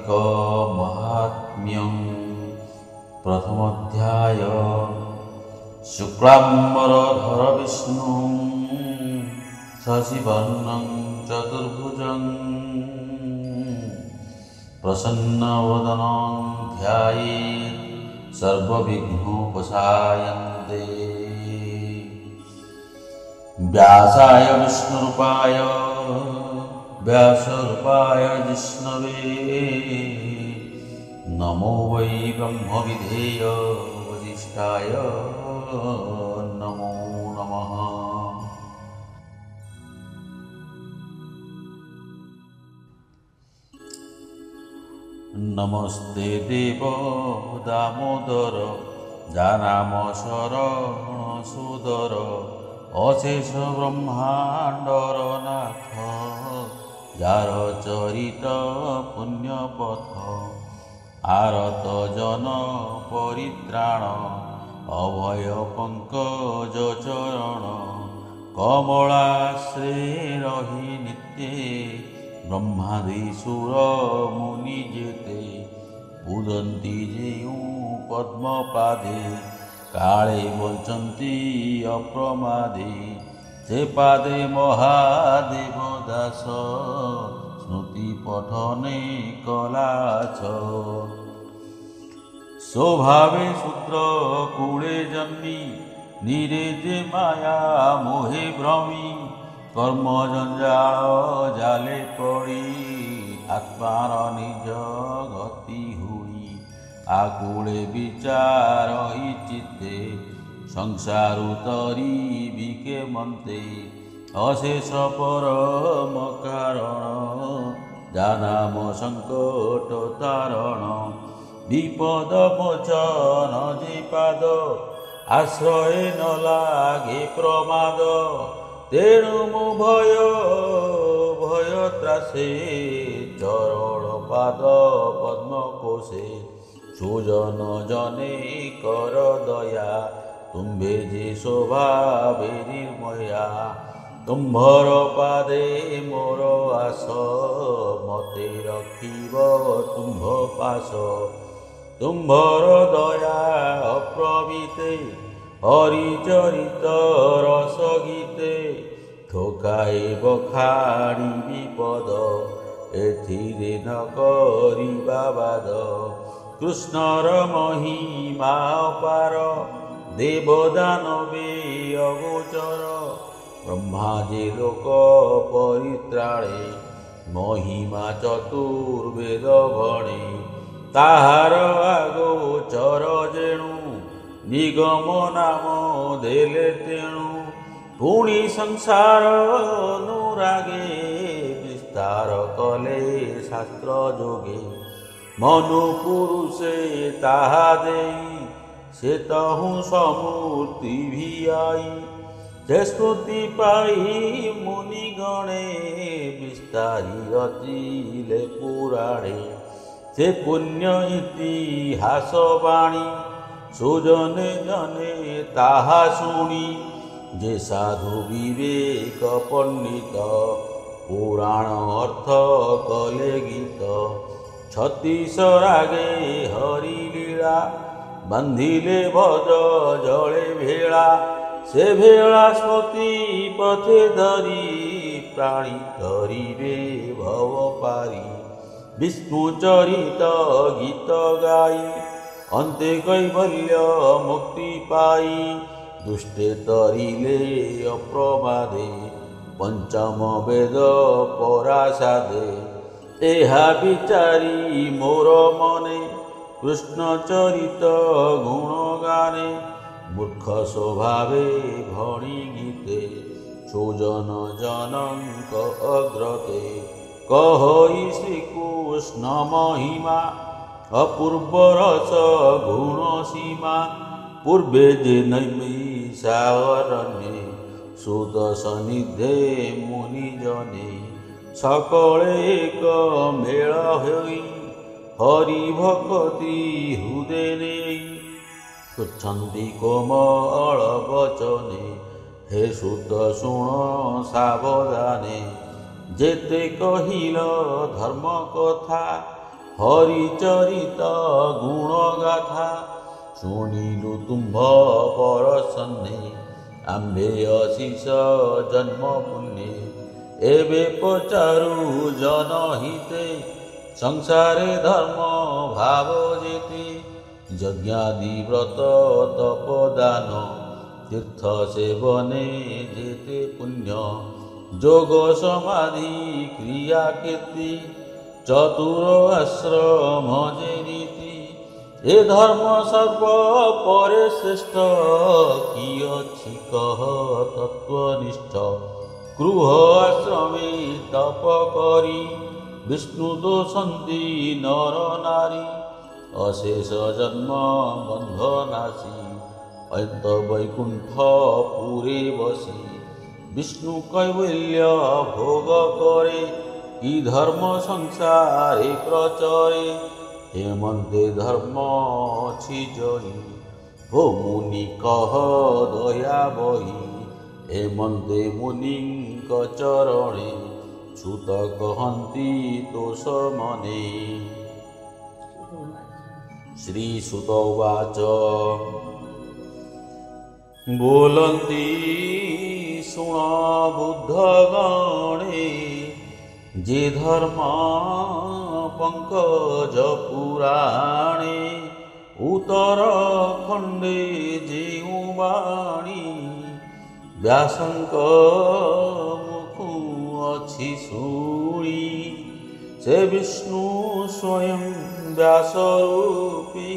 कार्तिक महात्म्यं प्रथमोऽध्याय। शुक्लाम्बरधर विष्णुं शशिवर्णं चतुर्भुजं प्रसन्नवदनं ध्यायेत् सर्वविघ्नोपशायन्ते। व्यासाय विष्णुरूपाय व्यासरूपाय जिष्णवे नमो वै ब्रह्मविधेय वसिष्ठाय नमो नमः। नमस्ते देव दामोदर जानाम शरण सुदर अशेष ब्रह्मांडर नाथ जार चरित पुण्यपथ आरत जन परित्राण अभय पंकज चरण कमलाश्रे रहि नित्ये ब्रह्मादि सुर मुनि जेते पूजन्ति जेउ पद्मपादे काले बंचन्ति अप्रमादे से पादे महादेव दास स्मृति पठने कलाच स्वभावे शूद्र कूले जन्मी निरेजे माया मोहे भ्रमी कर्म जंजाल जाले पड़ी आत्मार निज गति हुई आकुले विचार चित्ते संसारु तरी बिके मन्ते अशेष परम कारण जानाम संकट तारण विपद मोचन जे पाद आश्रय न लागे प्रमाद तेणु मु भय त्रासे चरण पाद पद्म कोशे सुजन जने कर दया तुम्भे जे स्वभावे निर्मया तुम्भर पादे मोर आस मते रखिब तुम्भ पास तुम्भर दया अप्रमिते हरिचरित रस गीते ठोकाए बखाड़ी विपद एथिरे न करिबा बाद कृष्णर महिमा अपार देवदानवे अगोचर ब्रह्मा जे लोक परित्राणे महिमा चतुर्वेद भणे ताहार आगोचर जेणु निगम नाम देले तेणु पुणी संसार अनुरागे विस्तार कले शास्त्र जोगे मनु पुरुषे ताहा देई से तहु समूर्ति भी आई जे स्मृति पाई मुनि गणे विस्तारी रचिले पुराणे से पुण्य इतिहास बाणी सुजने जने ताहा शुणी जे साधु विवेक पंडित पुराण अर्थ कले गीत 36 रागे हरि लीला बंधिले भज जले भेला से भेला स्मृति पथे धरी प्राणी धरिबे भव पारी विष्णु चरित गीत गाई अन्ते कैवल्य मुक्ति पाई दुष्टे तरिले अप्रमादे पंचम वेद परासादे एहा विचारी मोर मने कृष्ण चरित गुण गाने मूर्ख स्वभावे भणी गीते सुजन जनक अग्रते कहई श्रीकृष्ण महिमा अपूर्व रस गुण सीमा पूर्वे जे नैमिषारण्ये सुत सन्निधे मुनि जने सकले एक मेल होई हरि भक्ति हृदय नेई तुच्छन्ति कोमल वचने हे सुत शुण सावधाने जेते कहिल धर्म कथा हरिचरित गुणगाथा शुणिलु तुम्भ परसन्ने आम्भे अशिष जन्म पुण्ये एबे पचारु जनहिते संसारे धर्म भाव जेते यज्ञादि व्रत तपदान तीर्थ सेवने जेते पुण्य जोग समाधि क्रिया कीर्ति चतुर आश्रम जे नीति ए धर्म सर्व परे श्रेष्ठ कि अछि कह तत्वनिष्ठ गृह आश्रमे तप करी विष्णु दोषन्ति नर नारी अशेष जन्म बन्धनासी अयत वैकुंठ पुरे बसी विष्णु कैवल्य भोग करे कि धर्म संसारे प्रचरे हेमंते धर्म अछि जई हो मुनि कह दया बही हेमंते मुनि चरणे छूत कहन्ति तोष मने श्री सुत उवाच बोलन्ति शुण बुद्धगणे जे धर्म पंकज पुराणे उत्तरखण्डे जेउ वाणी व्यासंक मुखु अछि शुणी से विष्णु स्वयं व्यासरूपी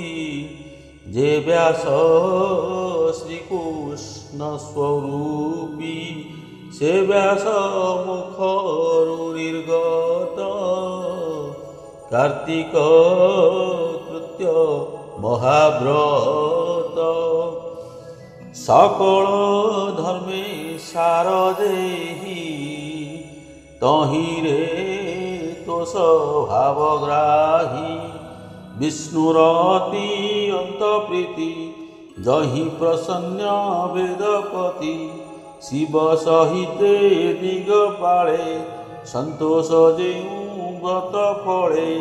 जे व्यास श्रीकृष्ण स्वरूपी से व्यास मुखरु निर्गत कार्तिक कृत्य महाव्रत सकल धर्मे सार देहि तहिरे तोष भावग्राही विष्णुरति अंत प्रीति जहि प्रसन्न वेदपति शिव सहिते दिगपाळे संतोष जेउ व्रत फळे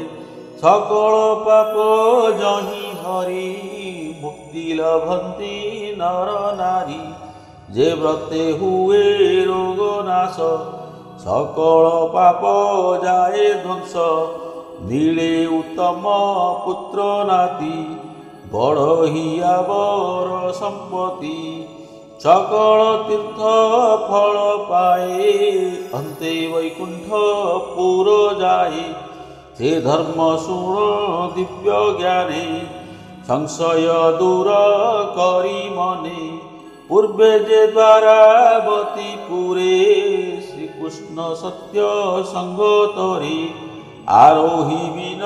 सकल पाप जहि हरि मुक्ति लभन्ति नर नारी जे व्रते हुए रोग नाश सकल पाप जाए ध्वंस नीले उत्तम पुत्र नाती बड़हिया बर संपत्ति सकल तीर्थ फल पाए अन्ते वैकुंठ पुर जाए से धर्म शुण दिव्य ज्ञाने संशय दूर करी मने पूर्वे जे द्वारावती पुरे श्रीकृष्ण सत्य संगतरी आरोही बिन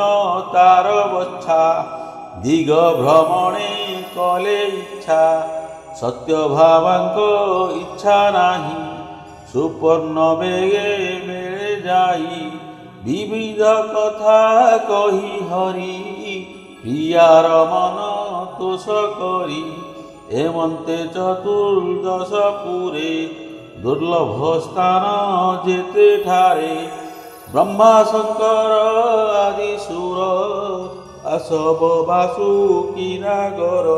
तार बच्छा दिग भ्रमणे कले इच्छा सत्य भावांक इच्छा नाही सुपर्ण बेगे मेळे जाई विविध कथा कही हरि प्रियार मन तोष करी एमंते चतुर्दश पुरे दुर्लभ स्थान जेते ठारे ब्रह्मा शंकर आदि सुर असव वासुकी नागर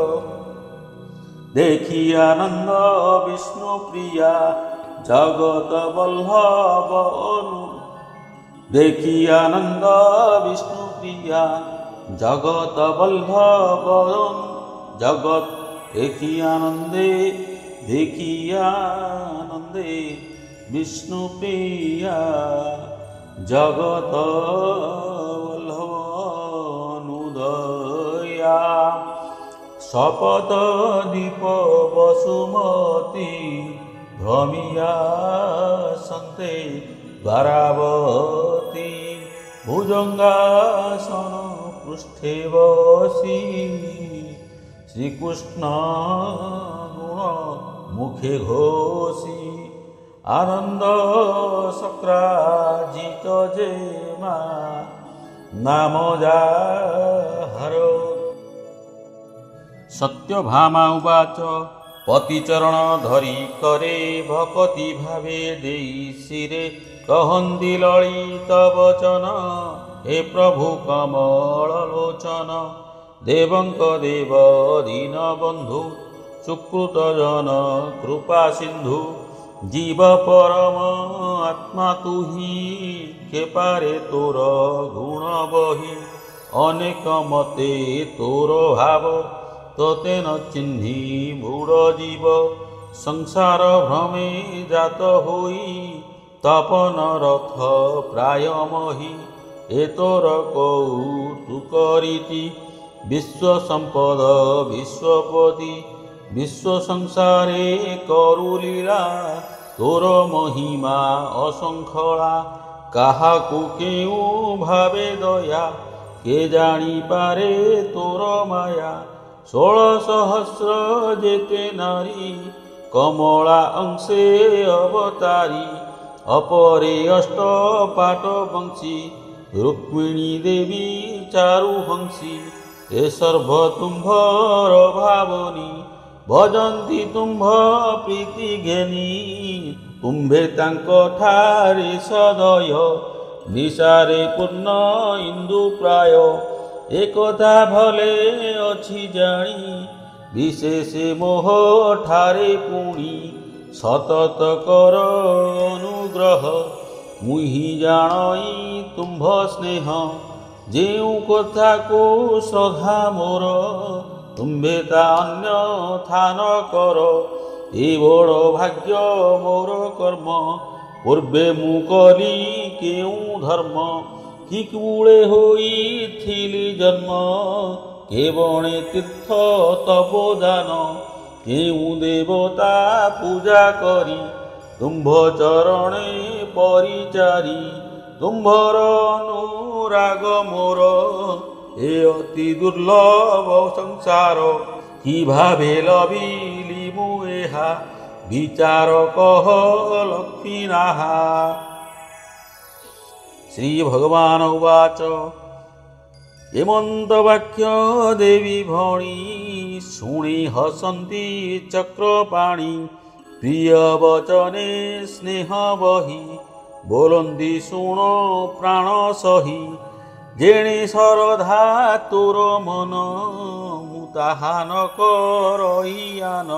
देखी आनंद विष्णु प्रिया जगत वल्लभ अनु देखी आनंद विष्णु प्रिया जगत वल्लभ जगत देखी आनंदे विष्णु प्रिया जगत वल्लभ अनुदया शपथ दीप वसुमती भ्रमिया सन्ते द्वारावती भुजंगासन पृष्ठे वसी श्रीकृष्ण गुण मुखे घोषी आनंद सक्राजित जेमा नाम जाहर सत्यभामा उवाच पतिचरण धरी करे भक्ति भावे देई शिरे कहन्ति ललित वचन हे प्रभु कमल लोचन देवଙ୍କ देव दीनबन्धु सुकृत जन कृपा सिंधु जीव परम आत्मा तू ही खेपारे तोर गुण बही अनेक मते तोर भाव तोते न चिन्हि मूढ़ जीव संसार भ्रमे जात होई तपन रथ प्राय मही ए तोर कौतुकरीति विश्व संपद विश्वपति विश्व संसारे करुलीला तोर महिमा असंखला काहाकु केउ भावे दया के जानी पारे तोर माया 16 सहस्र जेते नारी कमला अंशे अवतारी अपरे अष्ट पाट वंशी रुक्मिणी देवी चारुहंसी ए सर्व तुम्भर भावनी भजन्ति तुम्भ प्रीति घेनी तुम्भे तांको ठारे सदय निशारे पूर्ण इंदु प्राय एकथा भले अछि जानी विशेष मोह ठारे पुणी सतत कर अनुग्रह मुहि जाणई तुम्भ स्नेह जेउ कथा को श्रद्धा मोर तुम्भे ता अन्य थान कर ए बड़ भाग्य मोर कर्म पूर्वे मु कली केउ धर्म कि कूले होइथिली जन्म केवणे तीर्थ तप दान केउ देवता पूजा करी तुम्भ चरणे परिचारी तुम्भर अनुराग मोर ए अति दुर्लभ संसार कि भावे लभिली मु एहा विचार कह लक्ष्मी नाहा। श्री भगवान उवाच एमंत वाक्य देवी भणी शुणी हसंती चक्रपाणी प्रिय वचने स्नेह बही बोलंदी शुणो प्राण सही जेणे श्रद्धा तोर मन मुताहान करइयान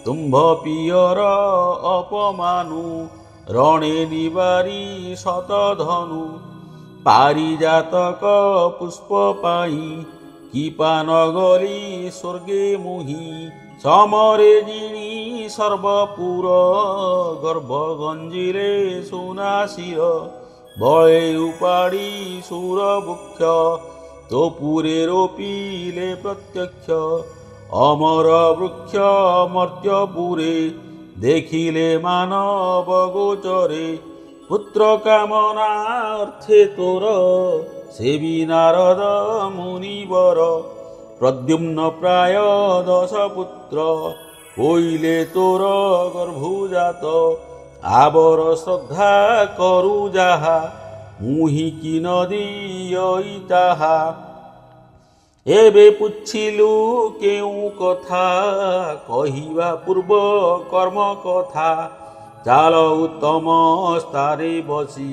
तुम्भ पियर अपमानु रणे निवारी शतधनु पारिजातक पुष्प पाई कीपा नगरी स्वर्गे मुहि समरे जिणी सर्वपुर गर्भ गंजिले सुनाशिर बळे उपाड़ी सुर वृक्ष तो पुरे रोपिले प्रत्यक्ष अमर वृक्ष मर्त्यपुरे देखिले मानव गोचरे पुत्र कामना अर्थे तोर सेवी नारद मुनिवर प्रद्युम्न प्राय 10 पुत्र कोइले तोर गर्भुजात आबर श्रद्धा करु जाहा मुहि कि नदी ताहा एबे पुछिलु केउ कथा कहिबा पूर्व कर्म कथा चाल उत्तम स्थारे बसी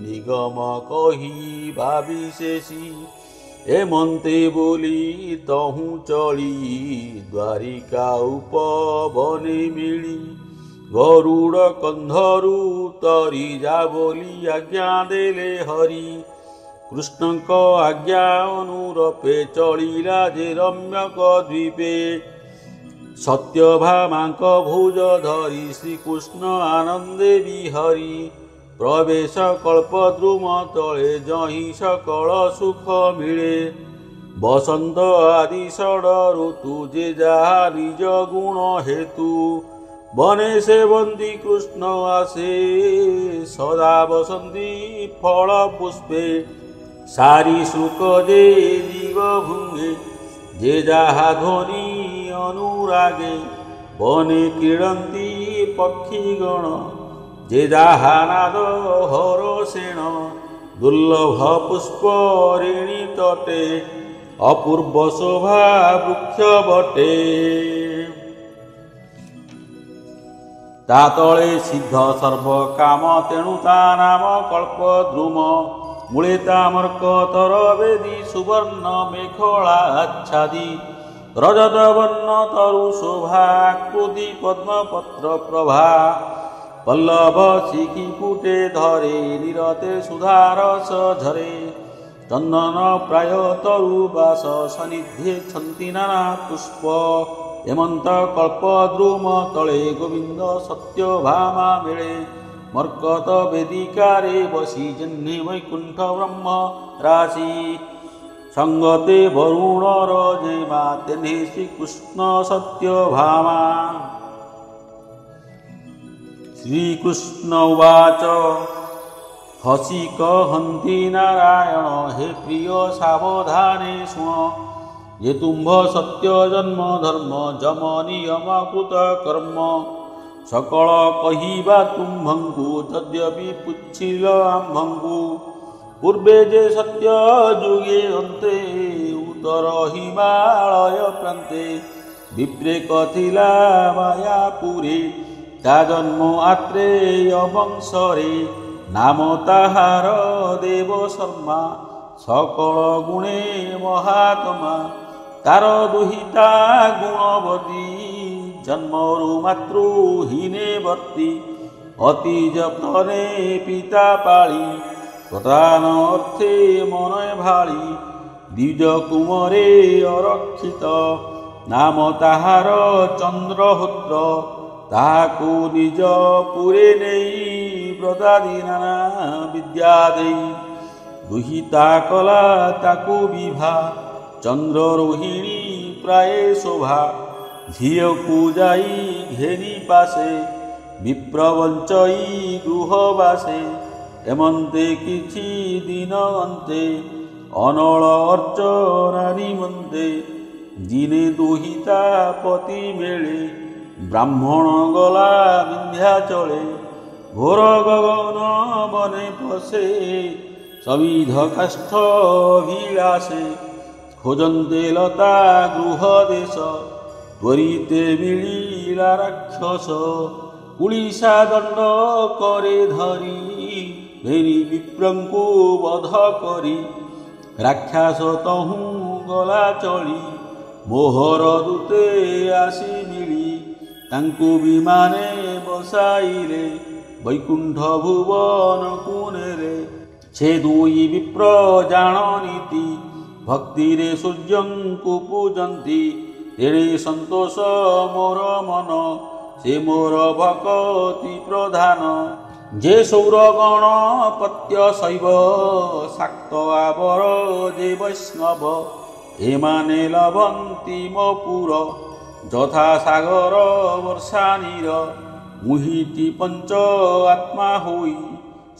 निगम कहिबा विशेषी एमंते बोली तहु चली द्वारिका उपवने मिली गरुड़ कंधरु तरी जा बोली आज्ञा देले हरि कृष्णक आज्ञा अनुरूपे चलिला जे रम्यक द्वीपे सत्यभामांक भुज धरी श्रीकृष्ण आनंदे विहरी प्रवेश कल्पद्रुम तले जहि सकल सुख मिले बसंत आदि षड ऋतु जे जहा निज गुण हेतु बने सेवंती कृष्ण आसे सदा बसंती फल पुष्पे सारी सुख जे जीव भुंगे जे जहा ध्वनि अनुरागे बने क्रीडंती पक्षीगण जे जहा नाद हरसेण दुर्लभ पुष्प ऋणी तटे अपूर्व शोभा वृक्ष बटे ता तले सिद्ध सर्व काम तेणु ता नाम कल्पद्रुम মূলে তামর্কতর বেদী সুবর্ণ মেখলা আচ্ছাদি রজত বর্ণ তরু শোভাকৃতি পদ্মপত্র প্রভা পল্লব শিখি পুটে ধরে নিরতে সুধারস ঝরে চন্দন প্রায় তরু বাস সনিধ্যে ছন্তি নানা পুষ্প হেমন্ত কল্প দ্রুম তলে গোবিন্দ সত্যভামা মেলে মর্কত বেদিকারে বসি জহ্নে বৈকুণ্ঠ ব্রহ্ম রাশি সঙ্গতে বরুণর জেমা তেনে শ্রীকৃষ্ণ সত্যভামা। শ্রীকৃষ্ণ উবাচ হসি কহন্তি নারায়ণ হে প্রিয় সাবধানে শুণ যে তুম্ভ সত্য জন্ম ধর্ম যম নিয়ম কৃত কর্ম সকল কহিবা তুম্ভঙ্কু যদ্যপি পুচ্ছিল আম্ভঙ্কু পূর্বে যে সত্য যুগে অন্তে উত্তর হিমালয় প্রান্তে বিপ্রে কথিলা মায়াপুরে তা জন্ম আত্রেয় বংশরে নাম তাহার দেব শর্মা সকল গুণে মহাত্মা তার দুহিতা গুণবতী জন্মরু মাতৃহীনে বর্তি অতি যত্নে পিতা পাଳି প্রধান অর্থে মনয় ভাଳି দ্বিজ কুমরে অরক্ষিত নাম তাহার চন্দ্রহোত্র তাহাকু নিজ পুরে নেই ব্রতাদি নানা বিদ্যা দেই দুহিতা কলা তাকু বিভা চন্দ্র রোহিণী প্রায় শোভা ঝিয়কু যাই ঘেরি পাশে বিপ্রবঞ্চই গৃহবাসে এমন্তে কিছু দিন অন্তে অনল অর্চনা নিমন্তে দিনে দুহিতা পতি মেলে ব্রাহ্মণ গলা বিন্ধ্যাচলে ঘোর গগন বনে পশে সবিধ কাষ্ঠ অভিলাষে খোজন্তে লতা গৃহ দেশ ত্বরিতে মিলিলা রাক্ষস পুলিশা দণ্ড করে ধরি ভেরি বিপ্রঙ্কু বধ করি রাক্ষস তহু গলা চলি মোহর দূতে আসি মিলি ତାଙ୍କୁ ବିମାନେ ବସାଇଲେ ବୈକୁଣ୍ଠ ଭୁବନ କୁନେରେ ସେ ଦୁଇ ବିପ୍ର ଜାଣନୀତି ଭକ୍ତିରେ ସୂର୍ଯ୍ୟଙ୍କୁ ପୂଜନ୍ତି ତେଣେ ସନ୍ତୋଷ ମୋର ମନ ସେ ମୋର ଭକତି ପ୍ରଧାନ ଯେ ସୌର ଗଣପତ୍ୟ ଶୈବ ଶାକ୍ତ ଆବର ଯେ ବୈଷ୍ଣବ ଏମାନେ ଲଭନ୍ତି ମୋ ପୁର ଯଥା ସାଗର ବର୍ଷା ନୀର ମୁହିଟି ପଞ୍ଚ ଆତ୍ମା ହୋଇ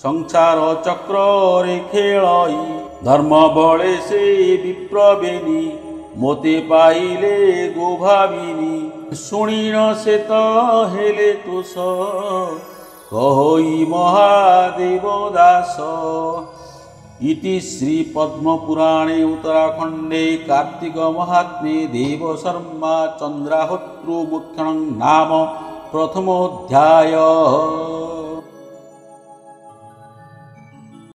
ସଂସାର ଚକ୍ରରେ ଖେଳଇ ଧର୍ମ ବଳେ ସେ ବିପ୍ରବେନି ମୋତେ ପାଇଲେ ଗୋଭାବିନି ଶୁଣିଣ ସେ ତ ହେଲେ ତୋଷ କହଇ ମହାଦେବ ଦାସ। इति श्री पद्मपुराणे उत्तराखण्डे कार्तिक महात्म्ये देवशर्मा चन्द्राहोत्रमुख्यं नाम प्रथमोऽध्यायः।